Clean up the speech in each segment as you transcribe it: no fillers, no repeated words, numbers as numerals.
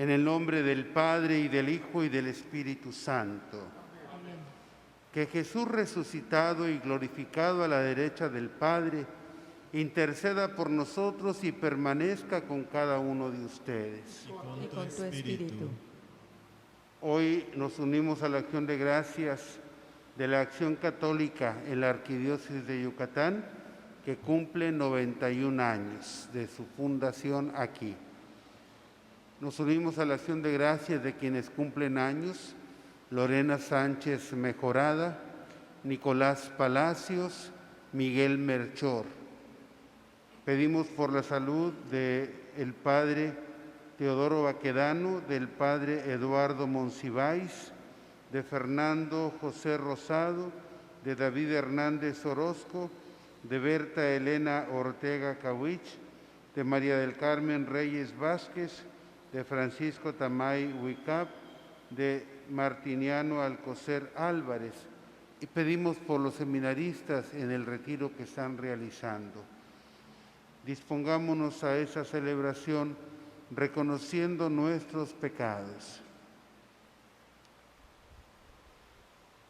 En el nombre del Padre, y del Hijo, y del Espíritu Santo. Amén. Que Jesús resucitado y glorificado a la derecha del Padre, interceda por nosotros y permanezca con cada uno de ustedes. Y con tu espíritu. Hoy nos unimos a la acción de gracias de la Acción Católica en la Arquidiócesis de Yucatán, que cumple 91 años de su fundación aquí. Nos unimos a la acción de gracias de quienes cumplen años: Lorena Sánchez Mejorada, Nicolás Palacios, Miguel Melchor. Pedimos por la salud del padre Teodoro Baquedano, del padre Eduardo Monsiváis, de Fernando José Rosado, de David Hernández Orozco, de Berta Elena Ortega Cawich, de María del Carmen Reyes Vázquez, de Francisco Tamay Huicap, de Martiniano Alcocer Álvarez, y pedimos por los seminaristas en el retiro que están realizando. Dispongámonos a esa celebración reconociendo nuestros pecados.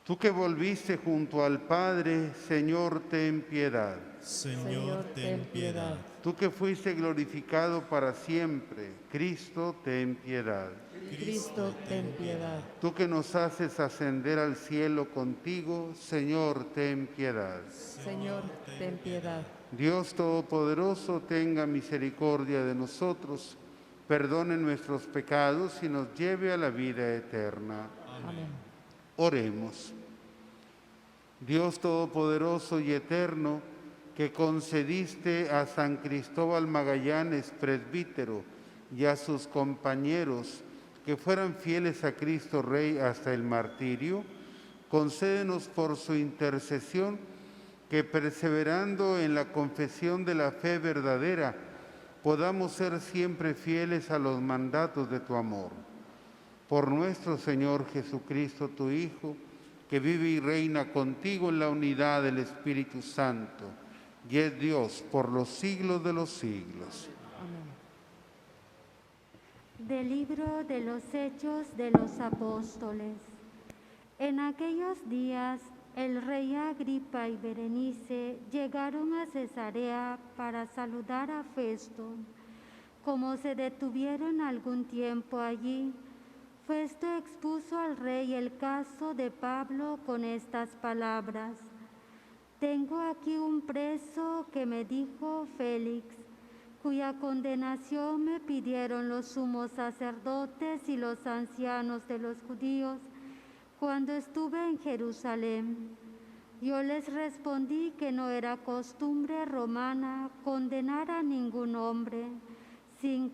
Tú que volviste junto al Padre, Señor, ten piedad. Señor, ten piedad. Tú que fuiste glorificado para siempre, Cristo, ten piedad. Cristo, ten piedad. Tú que nos haces ascender al cielo contigo, Señor, ten piedad. Señor, ten piedad. Dios Todopoderoso, tenga misericordia de nosotros, perdone nuestros pecados y nos lleve a la vida eterna. Amén. Oremos. Dios Todopoderoso y Eterno, que concediste a San Cristóbal Magallanes, presbítero, y a sus compañeros que fueran fieles a Cristo Rey hasta el martirio, concédenos por su intercesión que, perseverando en la confesión de la fe verdadera, podamos ser siempre fieles a los mandatos de tu amor. Por nuestro Señor Jesucristo, tu Hijo, que vive y reina contigo en la unidad del Espíritu Santo, y es Dios por los siglos de los siglos. Amén. Del libro de los Hechos de los Apóstoles. En aquellos días, el rey Agripa y Berenice llegaron a Cesarea para saludar a Festo. Como se detuvieron algún tiempo allí, Festo expuso al rey el caso de Pablo con estas palabras: «Tengo aquí un preso que me dijo Félix, cuya condenación me pidieron los sumos sacerdotes y los ancianos de los judíos cuando estuve en Jerusalén. Yo les respondí que no era costumbre romana condenar a ningún hombre sin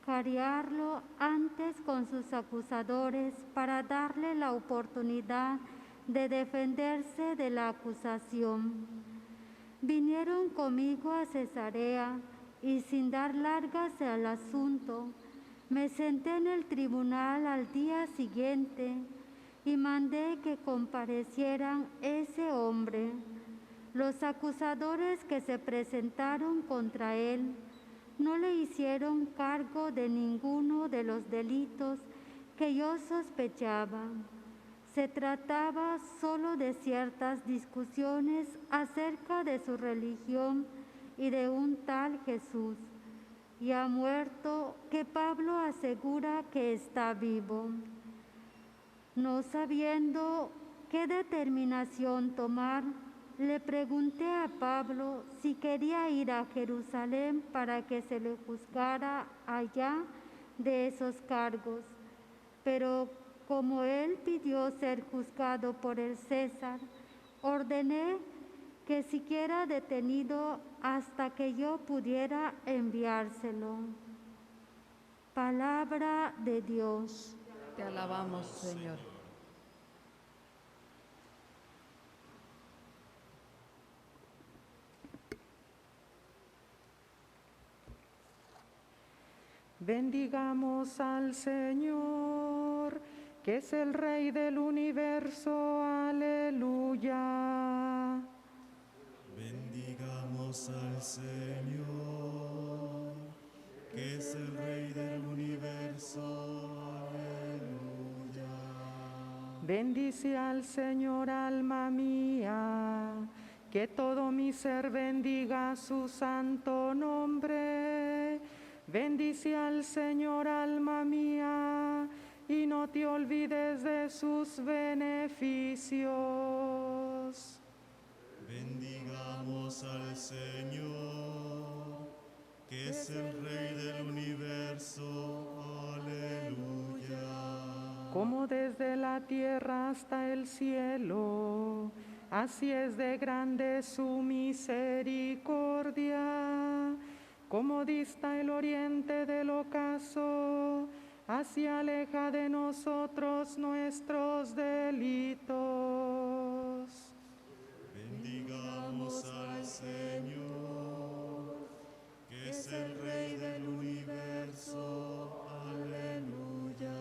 cariarlo antes con sus acusadores para darle la oportunidad de defenderse de la acusación. Vinieron conmigo a Cesarea y, sin dar largas al asunto, me senté en el tribunal al día siguiente y mandé que comparecieran ese hombre, los acusadores que se presentaron contra él. No le hicieron cargo de ninguno de los delitos que yo sospechaba. Se trataba solo de ciertas discusiones acerca de su religión y de un tal Jesús, ya muerto, que Pablo asegura que está vivo. No sabiendo qué determinación tomar, le pregunté a Pablo si quería ir a Jerusalén para que se le juzgara allá de esos cargos, pero como él pidió ser juzgado por el César, ordené que siquiera detenido hasta que yo pudiera enviárselo. Palabra de Dios. Te alabamos, Señor. Bendigamos al Señor, que es el Rey del universo. Aleluya. Bendigamos al Señor, que es el Rey del universo. Aleluya. Bendice al Señor, alma mía, que todo mi ser bendiga su santo nombre. Bendice al Señor, alma mía, y no te olvides de sus beneficios. Bendigamos al Señor, que es el Rey del universo. Aleluya. Como desde la tierra hasta el cielo, así es de grande su misericordia. Como dista el oriente del ocaso, así aleja de nosotros nuestros delitos. Bendigamos al Señor, que es el Rey del universo. Aleluya.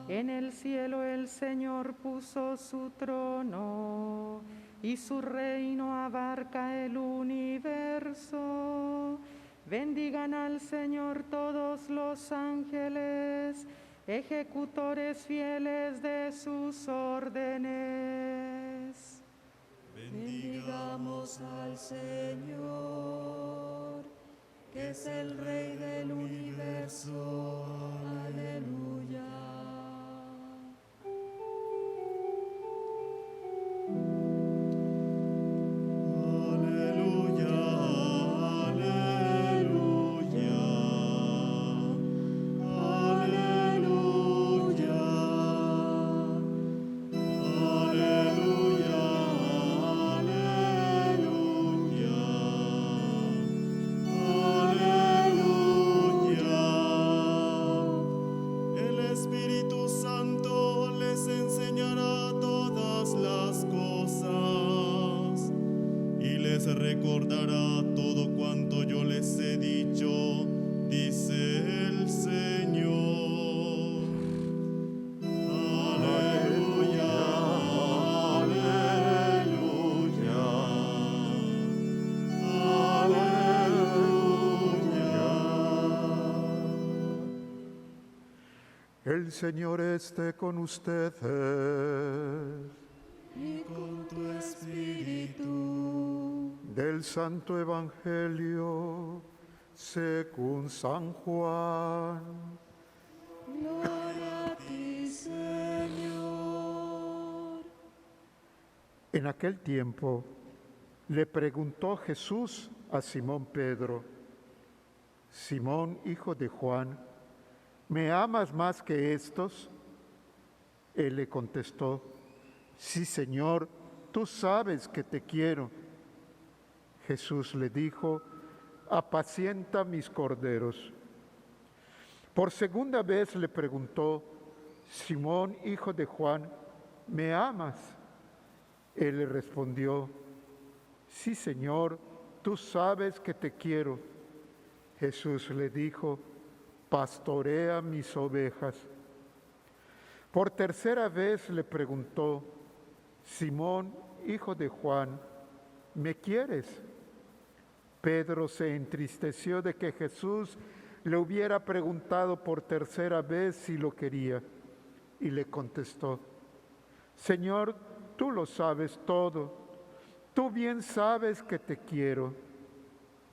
En el cielo el Señor puso su trono y su reino abarca el universo. Bendigan al Señor todos los ángeles, ejecutores fieles de sus órdenes. Bendigamos al Señor, que es el Rey del universo. Aleluya. Recordará todo cuanto yo les he dicho, dice el Señor. Aleluya, aleluya, aleluya. El Señor esté con ustedes. Y con tu espíritu. Del Santo Evangelio según San Juan. Gloria a ti, Señor. En aquel tiempo le preguntó Jesús a Simón Pedro: Simón, hijo de Juan, ¿me amas más que estos? Él le contestó: Sí, Señor, tú sabes que te quiero. Jesús le dijo: apacienta mis corderos. Por segunda vez le preguntó: Simón, hijo de Juan, ¿me amas? Él le respondió: Sí, Señor, tú sabes que te quiero. Jesús le dijo: pastorea mis ovejas. Por tercera vez le preguntó: Simón, hijo de Juan, ¿me quieres? Pedro se entristeció de que Jesús le hubiera preguntado por tercera vez si lo quería, y le contestó: Señor, tú lo sabes todo, tú bien sabes que te quiero.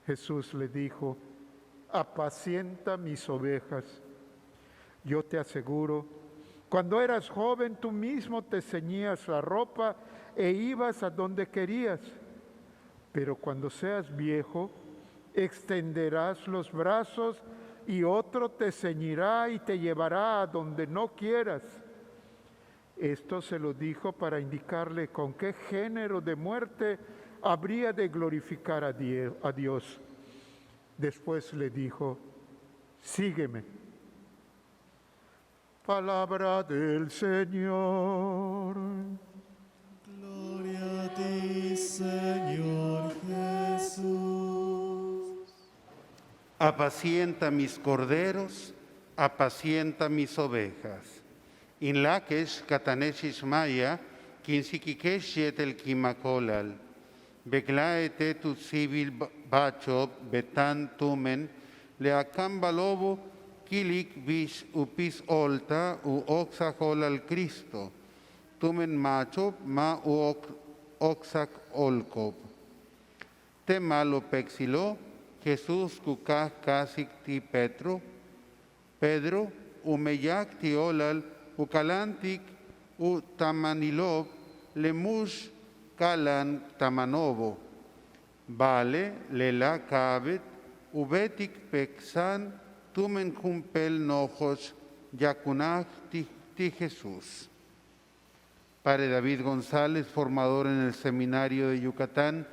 Jesús le dijo: apacienta mis ovejas. Yo te aseguro, cuando eras joven tú mismo te ceñías la ropa e ibas a donde querías. Pero cuando seas viejo, extenderás los brazos y otro te ceñirá y te llevará a donde no quieras. Esto se lo dijo para indicarle con qué género de muerte habría de glorificar a Dios. Después le dijo: sígueme. Palabra del Señor. Gloria a ti, Señor Jesús. Apacienta mis corderos, apacienta mis ovejas. In laques catanesis maya, quinsiquiques yetel quimacolal. Beglaete tu civil bacho betan tumen, leacamba lobo, kilik vish upis olta, u oxac al Cristo, tumen macho ma u oxac olcop. Te malo pexilo, Jesús cucaj casic ti Pedro, umeyac ti olal, ucalantic, u tamanilob, lemush calan tamanovo. Vale, lela cabet, ubetic pexan, tumen jumpel nojos, yacunaj ti Jesús. Padre David González, formador en el Seminario de Yucatán,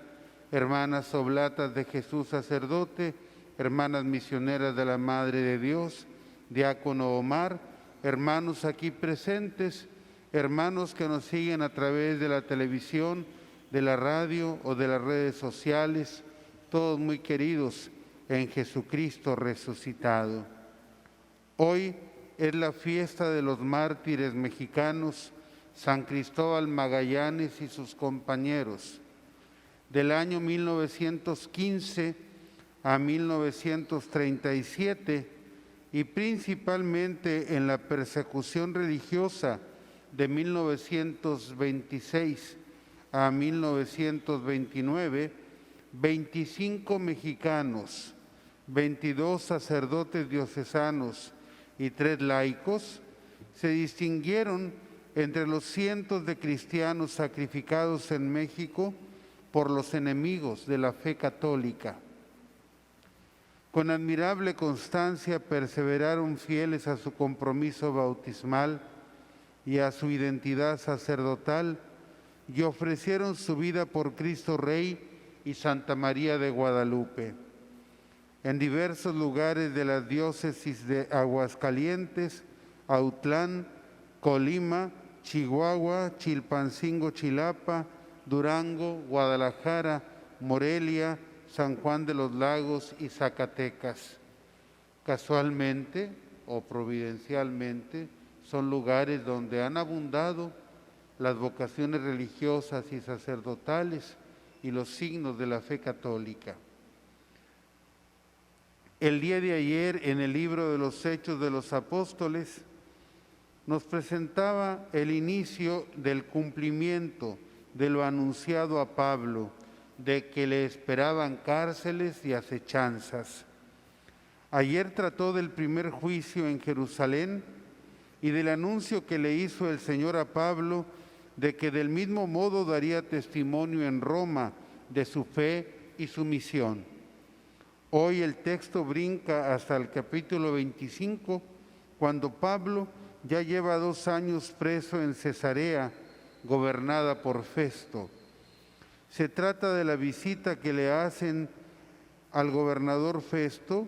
hermanas oblatas de Jesús sacerdote, hermanas misioneras de la Madre de Dios, diácono Omar, hermanos aquí presentes, hermanos que nos siguen a través de la televisión, de la radio o de las redes sociales, todos muy queridos en Jesucristo resucitado. Hoy es la fiesta de los mártires mexicanos, San Cristóbal Magallanes y sus compañeros. Del año 1915 a 1937 y principalmente en la persecución religiosa de 1926 a 1929, 25 mexicanos, 22 sacerdotes diocesanos y 3 laicos se distinguieron entre los cientos de cristianos sacrificados en México por los enemigos de la fe católica. Con admirable constancia perseveraron fieles a su compromiso bautismal y a su identidad sacerdotal y ofrecieron su vida por Cristo Rey y Santa María de Guadalupe. En diversos lugares de las diócesis de Aguascalientes, Autlán, Colima, Chihuahua, Chilpancingo, Chilapa, Durango, Guadalajara, Morelia, San Juan de los Lagos y Zacatecas. Casualmente o providencialmente son lugares donde han abundado las vocaciones religiosas y sacerdotales y los signos de la fe católica. El día de ayer, en el libro de los Hechos de los Apóstoles, nos presentaba el inicio del cumplimiento de lo anunciado a Pablo, de que le esperaban cárceles y acechanzas. Ayer trató del primer juicio en Jerusalén y del anuncio que le hizo el Señor a Pablo de que del mismo modo daría testimonio en Roma de su fe y su misión. Hoy el texto brinca hasta el capítulo 25, cuando Pablo ya lleva 2 años preso en Cesarea, gobernada por Festo. Se trata de la visita que le hacen al gobernador Festo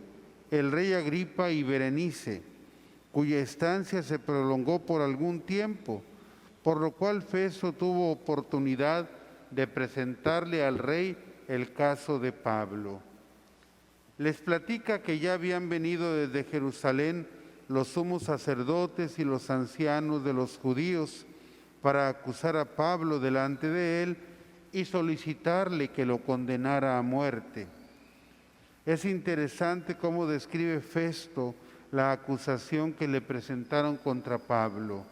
el rey Agripa y Berenice, cuya estancia se prolongó por algún tiempo, por lo cual Festo tuvo oportunidad de presentarle al rey el caso de Pablo. Les platica que ya habían venido desde Jerusalén los sumos sacerdotes y los ancianos de los judíos para acusar a Pablo delante de él y solicitarle que lo condenara a muerte. Es interesante cómo describe Festo la acusación que le presentaron contra Pablo.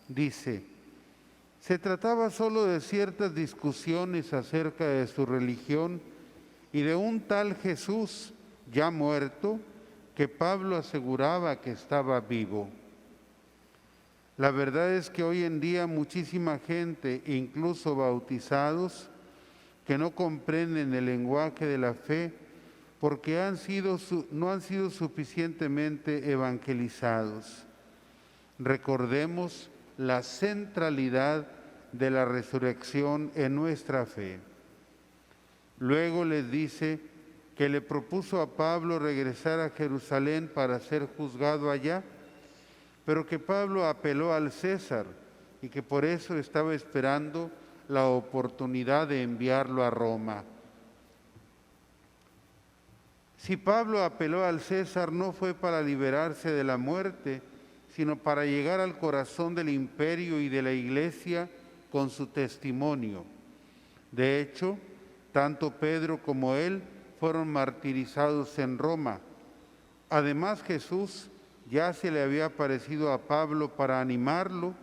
Dice: se trataba solo de ciertas discusiones acerca de su religión y de un tal Jesús ya muerto que Pablo aseguraba que estaba vivo. La verdad es que hoy en día muchísima gente, incluso bautizados, que no comprenden el lenguaje de la fe porque no han sido suficientemente evangelizados. Recordemos la centralidad de la resurrección en nuestra fe. Luego les dice que le propuso a Pablo regresar a Jerusalén para ser juzgado allá, pero que Pablo apeló al César y que por eso estaba esperando la oportunidad de enviarlo a Roma. Si Pablo apeló al César, no fue para liberarse de la muerte, sino para llegar al corazón del imperio y de la Iglesia con su testimonio. De hecho, tanto Pedro como él fueron martirizados en Roma. Además, Jesús ya se le había aparecido a Pablo para animarlo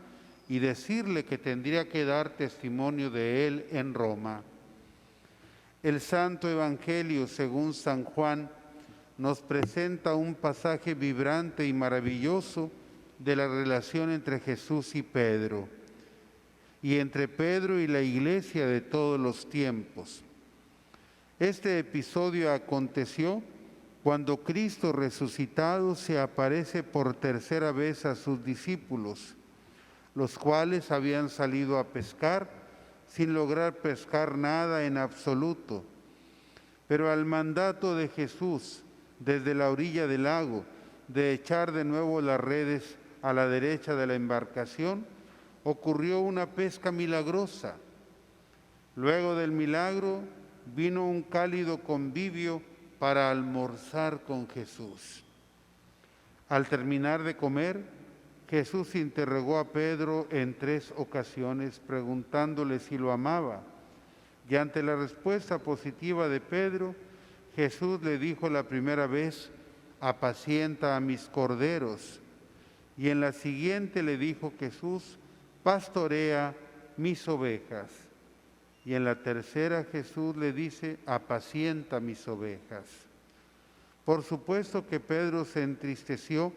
y decirle que tendría que dar testimonio de él en Roma. El Santo Evangelio, según San Juan, nos presenta un pasaje vibrante y maravilloso de la relación entre Jesús y Pedro, y entre Pedro y la Iglesia de todos los tiempos. Este episodio aconteció cuando Cristo resucitado se aparece por tercera vez a sus discípulos, los cuales habían salido a pescar sin lograr pescar nada en absoluto. Pero al mandato de Jesús, desde la orilla del lago, de echar de nuevo las redes a la derecha de la embarcación, ocurrió una pesca milagrosa. Luego del milagro vino un cálido convivio para almorzar con Jesús. Al terminar de comer, Jesús interrogó a Pedro en 3 ocasiones, preguntándole si lo amaba. Y ante la respuesta positiva de Pedro, Jesús le dijo la primera vez: apacienta a mis corderos. Y en la siguiente le dijo Jesús: pastorea mis ovejas. Y en la tercera Jesús le dice: apacienta mis ovejas. Por supuesto que Pedro se entristeció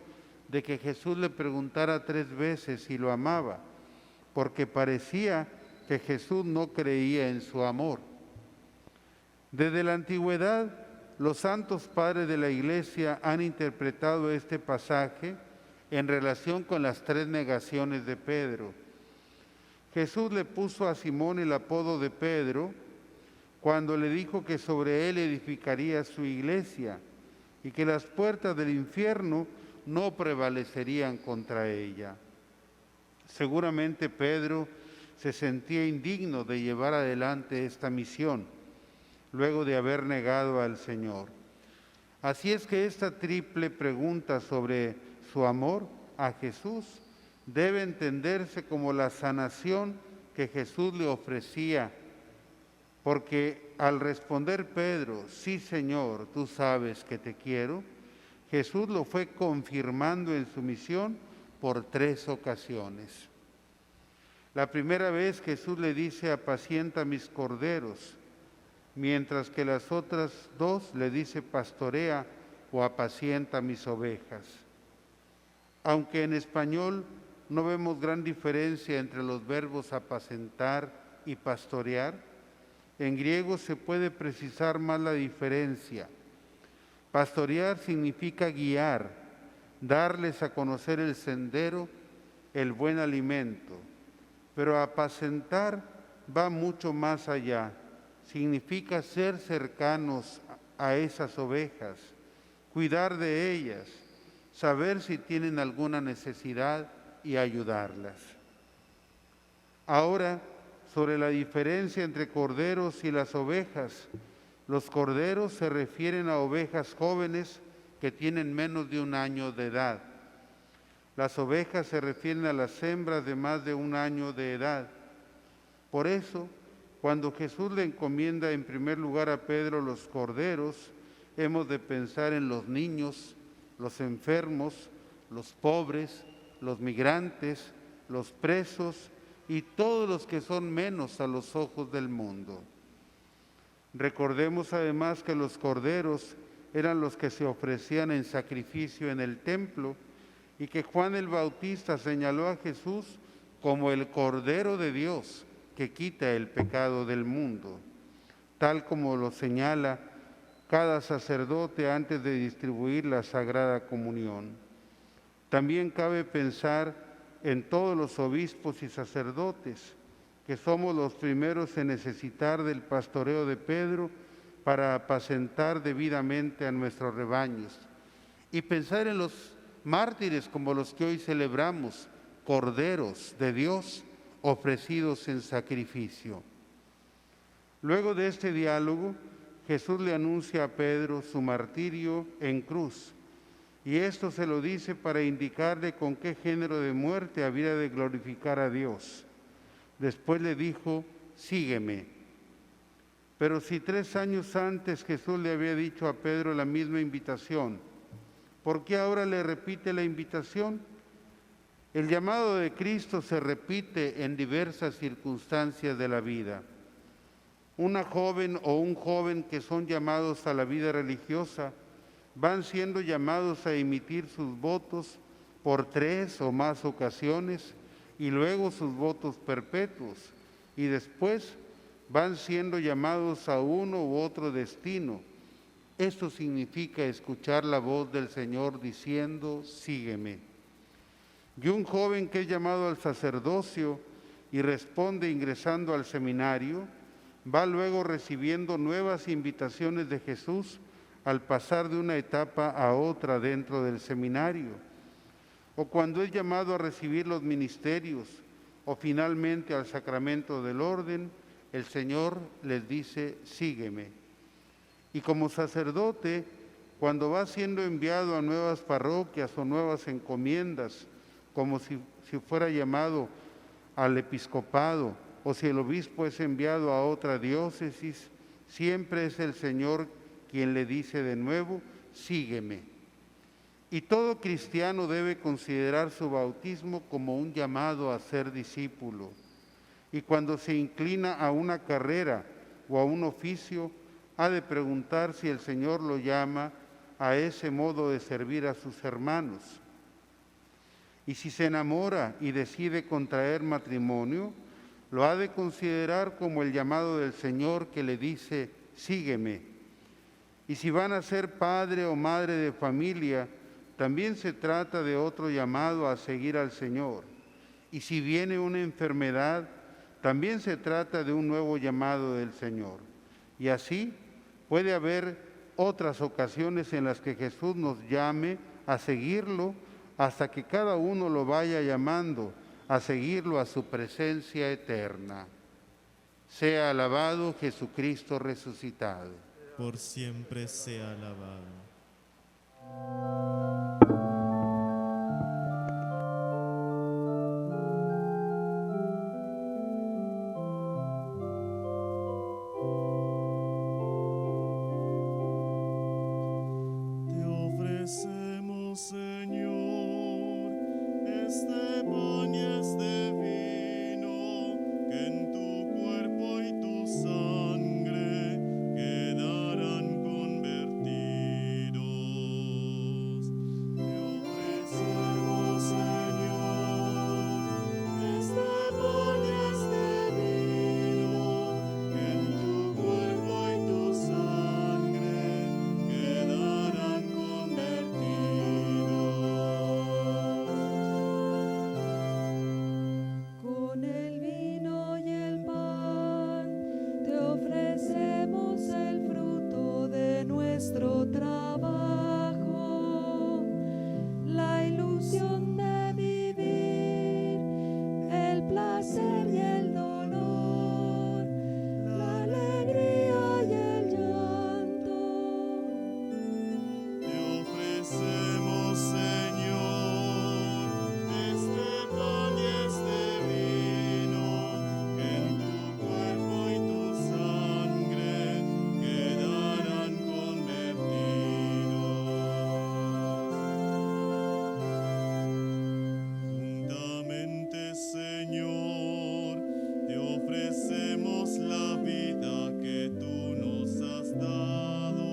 de que Jesús le preguntara 3 veces si lo amaba, porque parecía que Jesús no creía en su amor. Desde la antigüedad, los santos padres de la Iglesia han interpretado este pasaje en relación con las 3 negaciones de Pedro. Jesús le puso a Simón el apodo de Pedro cuando le dijo que sobre él edificaría su iglesia y que las puertas del infierno no prevalecerían contra ella. Seguramente Pedro se sentía indigno de llevar adelante esta misión, luego de haber negado al Señor. Así es que esta triple pregunta sobre su amor a Jesús debe entenderse como la sanación que Jesús le ofrecía, porque al responder Pedro: sí, Señor, tú sabes que te quiero, Jesús lo fue confirmando en su misión por 3 ocasiones. La primera vez Jesús le dice: apacienta mis corderos, mientras que las otras 2 le dice: pastorea o apacienta mis ovejas. Aunque en español no vemos gran diferencia entre los verbos apacentar y pastorear, en griego se puede precisar más la diferencia. Pastorear significa guiar, darles a conocer el sendero, el buen alimento. Pero apacentar va mucho más allá. Significa ser cercanos a esas ovejas, cuidar de ellas, saber si tienen alguna necesidad y ayudarlas. Ahora, sobre la diferencia entre corderos y las ovejas. Los corderos se refieren a ovejas jóvenes que tienen menos de 1 año de edad. Las ovejas se refieren a las hembras de más de 1 año de edad. Por eso, cuando Jesús le encomienda en primer lugar a Pedro los corderos, hemos de pensar en los niños, los enfermos, los pobres, los migrantes, los presos y todos los que son menos a los ojos del mundo. Recordemos además que los corderos eran los que se ofrecían en sacrificio en el templo y que Juan el Bautista señaló a Jesús como el Cordero de Dios que quita el pecado del mundo, tal como lo señala cada sacerdote antes de distribuir la Sagrada Comunión. También cabe pensar en todos los obispos y sacerdotes, que somos los primeros en necesitar del pastoreo de Pedro para apacentar debidamente a nuestros rebaños. Y pensar en los mártires como los que hoy celebramos, corderos de Dios ofrecidos en sacrificio. Luego de este diálogo, Jesús le anuncia a Pedro su martirio en cruz, y esto se lo dice para indicarle con qué género de muerte había de glorificar a Dios. Después le dijo: sígueme. Pero si 3 años antes Jesús le había dicho a Pedro la misma invitación, ¿Por qué ahora le repite la invitación? El llamado de Cristo se repite en diversas circunstancias de la vida. Una joven o un joven que son llamados a la vida religiosa van siendo llamados a emitir sus votos por 3 o más ocasiones y luego sus votos perpetuos, y después van siendo llamados a uno u otro destino. Esto significa escuchar la voz del Señor diciendo, sígueme. Y un joven que es llamado al sacerdocio y responde ingresando al seminario, va luego recibiendo nuevas invitaciones de Jesús al pasar de una etapa a otra dentro del seminario. O cuando es llamado a recibir los ministerios o finalmente al sacramento del orden, el Señor les dice, sígueme. Y como sacerdote, cuando va siendo enviado a nuevas parroquias o nuevas encomiendas, como si fuera llamado al episcopado, o si el obispo es enviado a otra diócesis, siempre es el Señor quien le dice de nuevo, sígueme. Y todo cristiano debe considerar su bautismo como un llamado a ser discípulo. Y cuando se inclina a una carrera o a un oficio, ha de preguntar si el Señor lo llama a ese modo de servir a sus hermanos. Y si se enamora y decide contraer matrimonio, lo ha de considerar como el llamado del Señor que le dice, sígueme. Y si van a ser padre o madre de familia, también se trata de otro llamado a seguir al Señor. Y si viene una enfermedad, también se trata de un nuevo llamado del Señor. Y así puede haber otras ocasiones en las que Jesús nos llame a seguirlo hasta que cada uno lo vaya llamando a seguirlo a su presencia eterna. Sea alabado Jesucristo resucitado. Por siempre sea alabado. Te ofrecemos, Señor, este pan y este vino, que en tu cuerpo y tu sangre quedarán convertidos. Te ofrecemos, Señor, este pan y este vino, que en tu cuerpo y tu sangre quedarán convertidos. Con el vino y el pan te ofrecemos el fruto de nuestro trabajo, la ilusión de vivir, el placer y el dolor, la alegría y el llanto. Te ofrecemos, Señor, este pan y este vino, que en tu cuerpo y tu sangre quedarán convertidos. Juntamente, Señor, te ofrecemos la vida que tú nos has dado,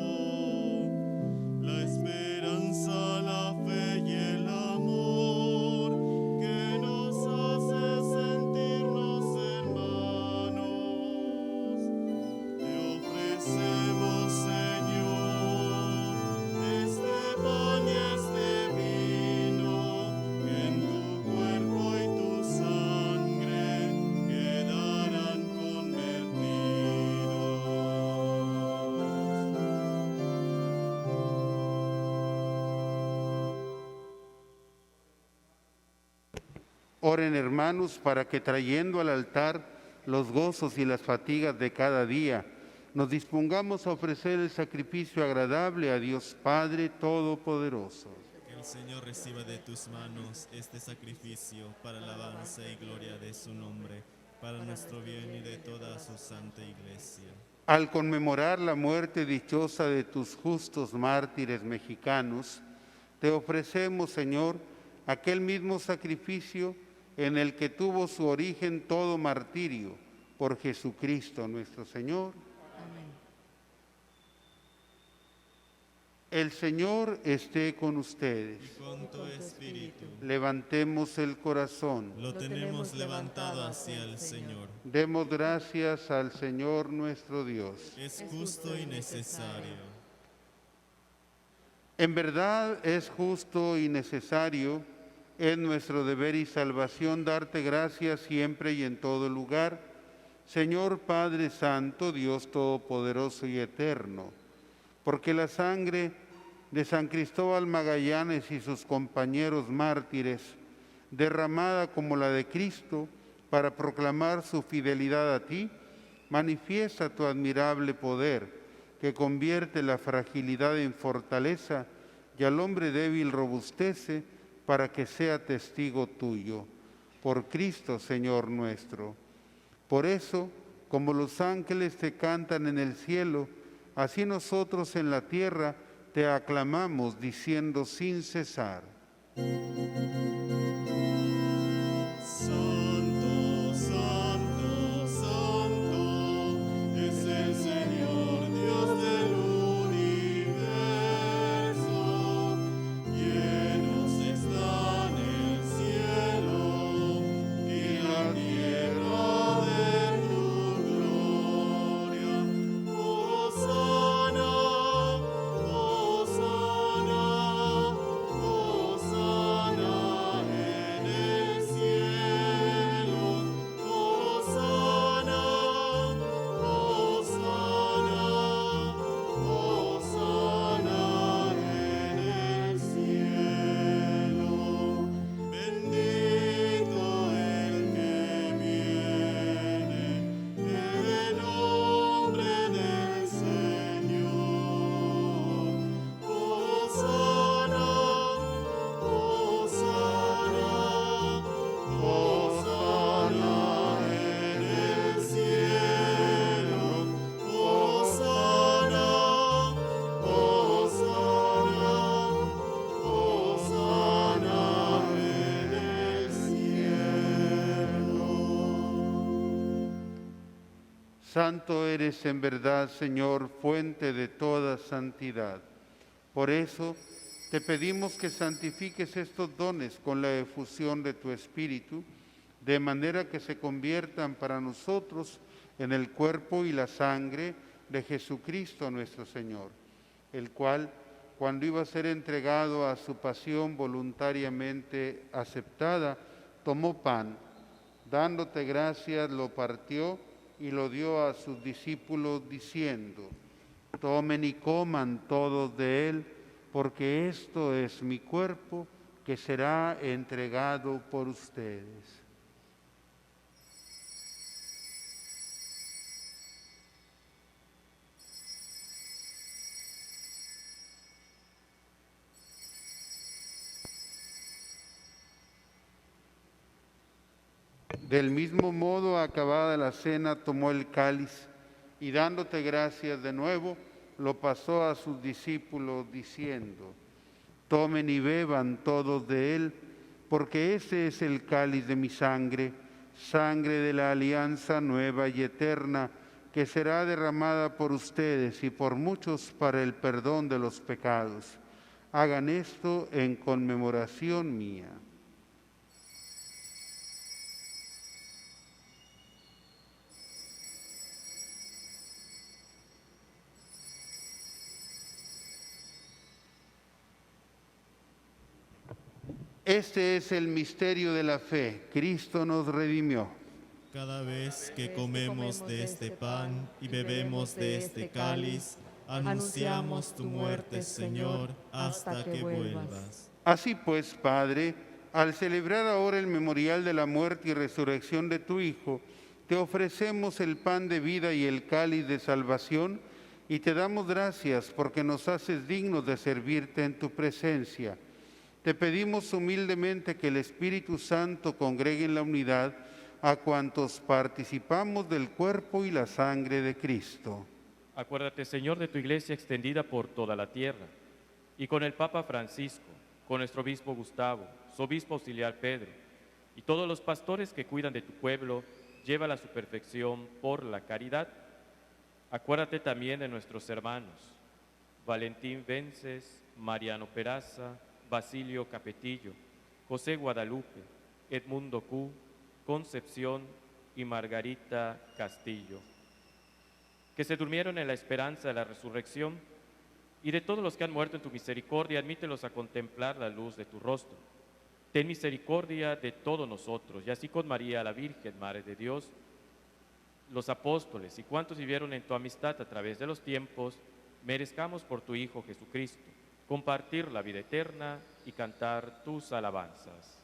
la esperanza, la fe y el amor que nos hace sentirnos hermanos. Te ofrecemos, Señor, este pan y este vino, que en tu cuerpo y tu sangre quedarán convertidos. Oren, hermanos, para que trayendo al altar los gozos y las fatigas de cada día, nos dispongamos a ofrecer el sacrificio agradable a Dios Padre Todopoderoso. Que el Señor reciba de tus manos este sacrificio para alabanza y gloria de su nombre, para nuestro bien y de toda su santa Iglesia. Al conmemorar la muerte dichosa de tus justos mártires mexicanos, te ofrecemos, Señor, aquel mismo sacrificio en el que tuvo su origen todo martirio, por Jesucristo nuestro Señor. Amén. El Señor esté con ustedes. Y con tu espíritu. Levantemos el corazón. Lo tenemos levantado hacia el Señor. Demos gracias al Señor nuestro Dios. Es justo y necesario. En verdad es justo y necesario, es nuestro deber y salvación darte gracias siempre y en todo lugar, Señor Padre Santo, Dios Todopoderoso y Eterno, porque la sangre de San Cristóbal Magallanes y sus compañeros mártires, derramada como la de Cristo para proclamar su fidelidad a ti, manifiesta tu admirable poder, que convierte la fragilidad en fortaleza y al hombre débil robustece para que sea testigo tuyo. Por Cristo, Señor nuestro. Por eso, como los ángeles te cantan en el cielo, así nosotros en la tierra te aclamamos diciendo sin cesar. Santo, santo, santo, es el Señor Dios del universo. Llenos están el cielo y la tierra de tu gloria. Hosana, Hosana, Hosana en el cielo. Hosana, Hosana, Hosana en el cielo. Bendito el que viene en el nombre del Señor. Hosana, Hosana, Hosana en el cielo. Hosana, Hosana, Hosana en el cielo. Santo eres en verdad, Señor, fuente de toda santidad. Por eso te pedimos que santifiques estos dones con la efusión de tu Espíritu, de manera que se conviertan para nosotros en el cuerpo y la sangre de Jesucristo nuestro Señor, el cual, cuando iba a ser entregado a su pasión voluntariamente aceptada, tomó pan, dándote gracias, lo partió y lo dio a sus discípulos diciendo: tomen y coman todos de él, porque esto es mi cuerpo que será entregado por ustedes. Del mismo modo, acabada la cena, tomó el cáliz y dándote gracias de nuevo, lo pasó a sus discípulos diciendo: tomen y beban todos de él, porque ese es el cáliz de mi sangre, sangre de la alianza nueva y eterna, que será derramada por ustedes y por muchos para el perdón de los pecados. Hagan esto en conmemoración mía. Este es el misterio de la fe. Cristo nos redimió. Cada vez que comemos de este pan y bebemos de este cáliz, anunciamos tu muerte, Señor, hasta que vuelvas. Así pues, Padre, al celebrar ahora el memorial de la muerte y resurrección de tu Hijo, te ofrecemos el pan de vida y el cáliz de salvación, y te damos gracias porque nos haces dignos de servirte en tu presencia. Te pedimos humildemente que el Espíritu Santo congregue en la unidad a cuantos participamos del cuerpo y la sangre de Cristo. Acuérdate, Señor, de tu iglesia extendida por toda la tierra, y con el Papa Francisco, con nuestro obispo Gustavo, su obispo auxiliar Pedro, y todos los pastores que cuidan de tu pueblo, llévala a su perfección por la caridad. Acuérdate también de nuestros hermanos, Valentín Vences, Mariano Peraza, Basilio Capetillo, José Guadalupe, Edmundo Q, Concepción y Margarita Castillo, que se durmieron en la esperanza de la resurrección, y de todos los que han muerto en tu misericordia, admítelos a contemplar la luz de tu rostro. Ten misericordia de todos nosotros, y así con María, la Virgen, Madre de Dios, los apóstoles y cuantos vivieron en tu amistad a través de los tiempos, merezcamos por tu Hijo Jesucristo compartir la vida eterna y cantar tus alabanzas.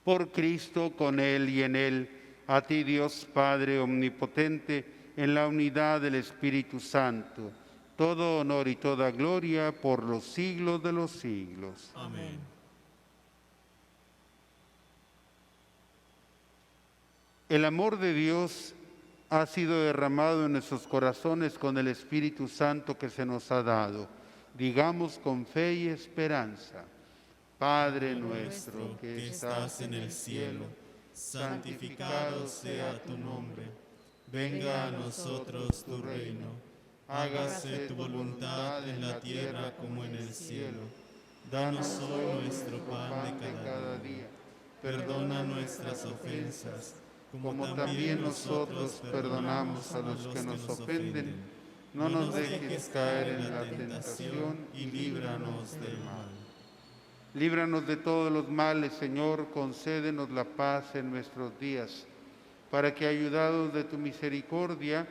Por Cristo, con Él y en Él, a ti Dios Padre Omnipotente, en la unidad del Espíritu Santo, todo honor y toda gloria por los siglos de los siglos. Amén. El amor de Dios ha sido derramado en nuestros corazones con el Espíritu Santo que se nos ha dado. Digamos con fe y esperanza: Padre nuestro que estás en el cielo, santificado sea tu nombre. Venga a nosotros tu reino. Hágase tu voluntad en la tierra como en el cielo. Danos hoy nuestro pan de cada día. Perdona nuestras ofensas, como también nosotros perdonamos a los que nos ofenden. No nos dejes caer en la tentación y líbranos del mal. Líbranos de todos los males, Señor, concédenos la paz en nuestros días, para que, ayudados de tu misericordia,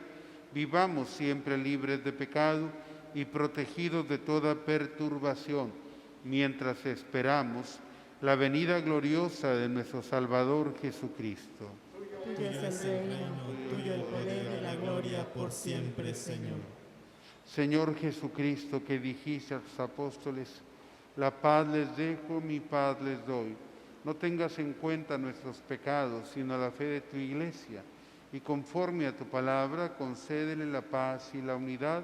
vivamos siempre libres de pecado y protegidos de toda perturbación, mientras esperamos la venida gloriosa de nuestro Salvador Jesucristo. Tuyo es el reino, tuyo el poder y la gloria por siempre, Señor. Señor Jesucristo, que dijiste a tus apóstoles: la paz les dejo, mi paz les doy. No tengas en cuenta nuestros pecados, sino la fe de tu Iglesia, y conforme a tu palabra, concédele la paz y la unidad,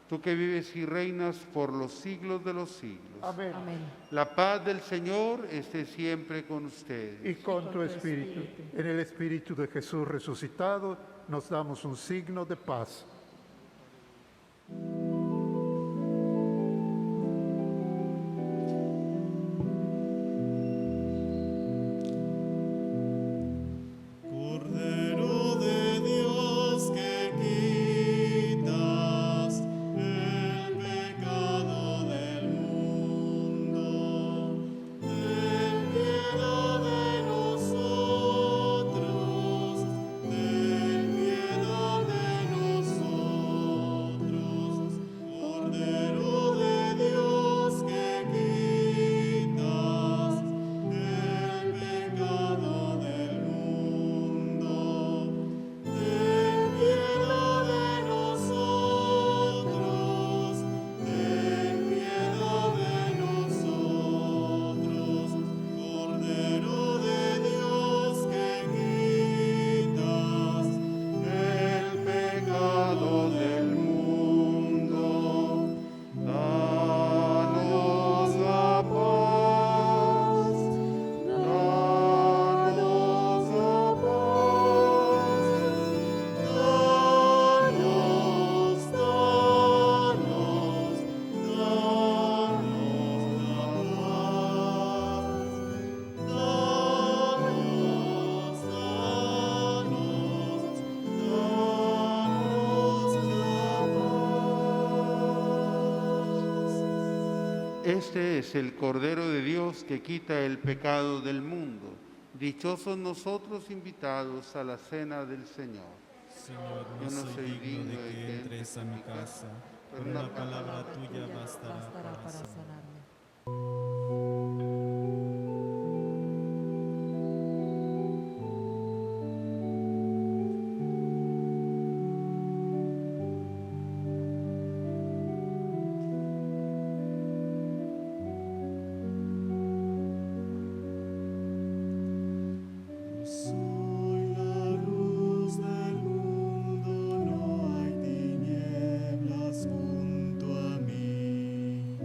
tú que vives y reinas por los siglos de los siglos. Amén. Amén. La paz del Señor esté siempre con ustedes. Y con tu espíritu. En el Espíritu de Jesús resucitado, nos damos un signo de paz. Cordero de Dios, que quitas el pecado del mundo, ten piedad de nosotros, ten piedad de nosotros. Cordero de Dios, que quitas el pecado del mundo, ten piedad de nosotros, ten piedad de nosotros. Cordero de Dios, que quitas El pecado del mundo, danos la paz, danos la paz, Este es el Cordero de Dios que quita el pecado del mundo. Dichosos nosotros invitados a la cena del Señor. Señor, Yo no soy digno de que entres a mi casa, pero una palabra tuya bastará Bastará para sanarme. sanarme. Soy la luz del mundo, no hay tinieblas junto a mí.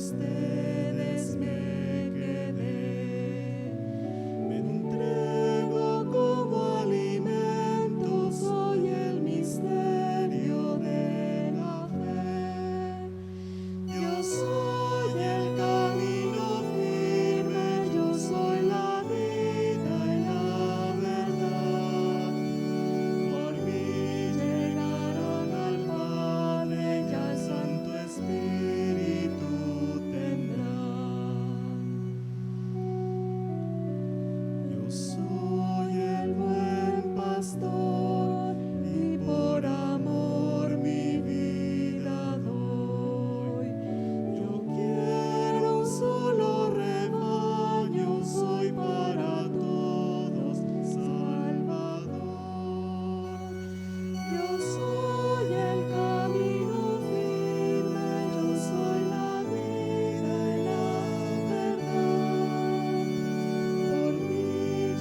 ustedes me quedé. Me entrego como alimento, soy el misterio de la fe. Yo soy el camino firme, yo soy la vida y la verdad. Por mí llegaron al Padre, ya el Santo Espíritu tendrá. Yo soy el buen pastor y por amor mi vida doy. Yo quiero un solo rebaño, soy para todos Salvador. Yo soy el camino firme, yo soy la vida y la verdad. Por mí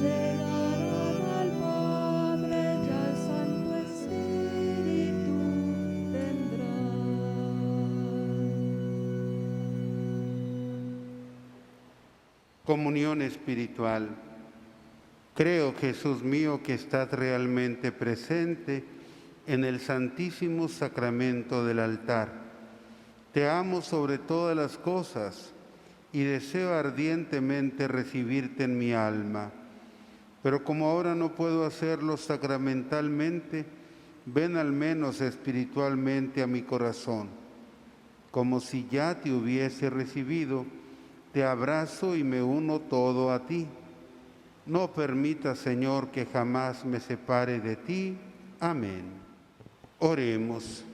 llegarán al Padre, ya el Santo Espíritu tendrá. Comunión espiritual. Creo, Jesús mío, que estás realmente presente en el Santísimo Sacramento del altar. Te amo sobre todas las cosas y deseo ardientemente recibirte en mi alma. Pero como ahora no puedo hacerlo sacramentalmente, ven al menos espiritualmente a mi corazón. Como si ya te hubiese recibido, te abrazo y me uno todo a ti. No permita, Señor, que jamás me separe de ti. Amén. Oremos.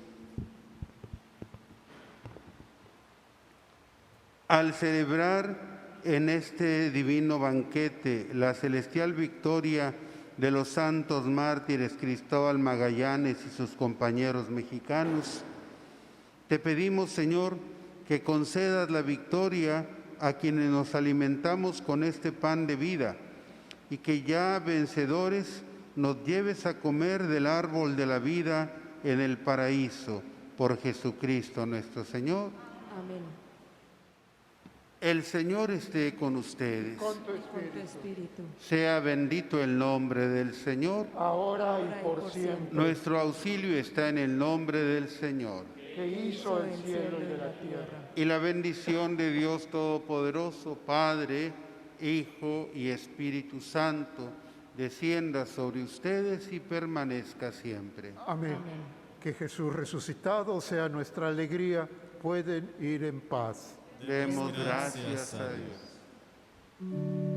Al celebrar en este divino banquete la celestial victoria de los santos mártires Cristóbal Magallanes y sus compañeros mexicanos, te pedimos, Señor, que concedas la victoria a quienes nos alimentamos con este pan de vida y que ya vencedores nos lleves a comer del árbol de la vida en el paraíso, por Jesucristo nuestro Señor. Amén. El Señor esté con ustedes. Con tu Con tu espíritu, espíritu. Sea bendito el nombre del Señor. ahora y por siempre, Nuestro auxilio está en el nombre del Señor. que hizo el cielo y la tierra. Y la bendición de Dios Todopoderoso, Padre, Hijo y Espíritu Santo, descienda sobre ustedes y permanezca siempre. Amén. Que Jesús resucitado sea nuestra alegría. Pueden ir en paz. Demos gracias a Dios.